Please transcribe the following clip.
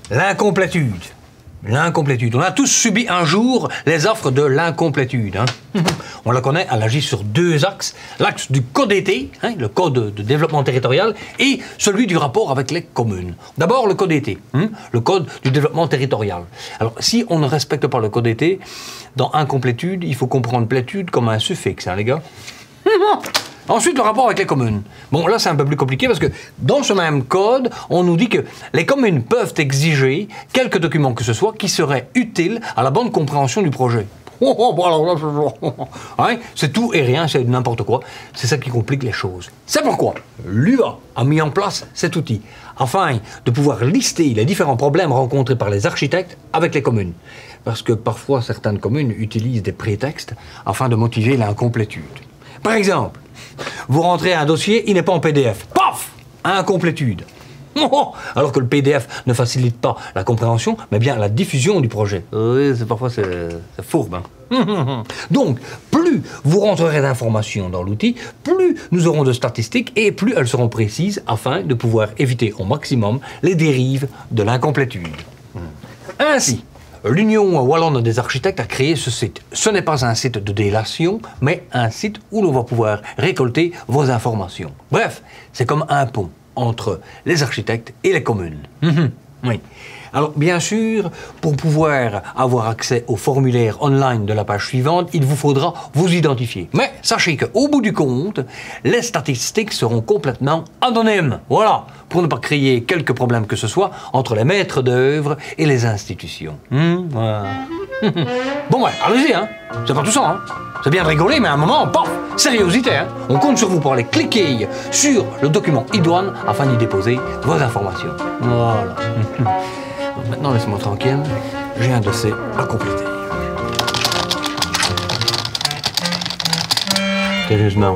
L'incomplétude. L'incomplétude. On a tous subi un jour les offres de l'incomplétude. Hein. On la connaît, elle agit sur deux axes. L'axe du CODT, hein, le Code de développement territorial, et celui du rapport avec les communes. D'abord, le CODT, hein, le Code du développement territorial. Alors, si on ne respecte pas le CODT, dans incomplétude, il faut comprendre plétude comme un suffixe, hein, les gars. Ensuite, le rapport avec les communes. Bon, là, c'est un peu plus compliqué parce que dans ce même code, on nous dit que les communes peuvent exiger quelques documents que ce soit qui seraient utiles à la bonne compréhension du projet. Hein, c'est tout et rien, c'est n'importe quoi. C'est ça qui complique les choses. C'est pourquoi l'UA a mis en place cet outil afin de pouvoir lister les différents problèmes rencontrés par les architectes avec les communes. Parce que parfois, certaines communes utilisent des prétextes afin de motiver l'incomplétude. Par exemple, vous rentrez un dossier, il n'est pas en PDF. Paf! Incomplétude. Alors que le PDF ne facilite pas la compréhension, mais bien la diffusion du projet. Oui, parfois c'est fourbe. Hein. Donc, plus vous rentrerez d'informations dans l'outil, plus nous aurons de statistiques et plus elles seront précises afin de pouvoir éviter au maximum les dérives de l'incomplétude. Ainsi, l'Union wallonne des architectes a créé ce site. Ce n'est pas un site de délation, mais un site où l'on va pouvoir récolter vos informations. Bref, c'est comme un pont entre les architectes et les communes. Oui. Alors, bien sûr, pour pouvoir avoir accès au formulaire online de la page suivante, il vous faudra vous identifier. Mais sachez qu'au bout du compte, les statistiques seront complètement anonymes. Voilà, pour ne pas créer quelques problèmes que ce soit entre les maîtres d'œuvre et les institutions. Voilà. Bon, ouais, allez-y, hein. C'est pas tout ça, hein. C'est bien de rigoler, mais à un moment, paf, sériosité, hein. On compte sur vous pour aller cliquer sur le document iDouane afin d'y déposer vos informations. Voilà. Donc maintenant, laissez-moi tranquille. J'ai un dossier à compléter. Sérieusement.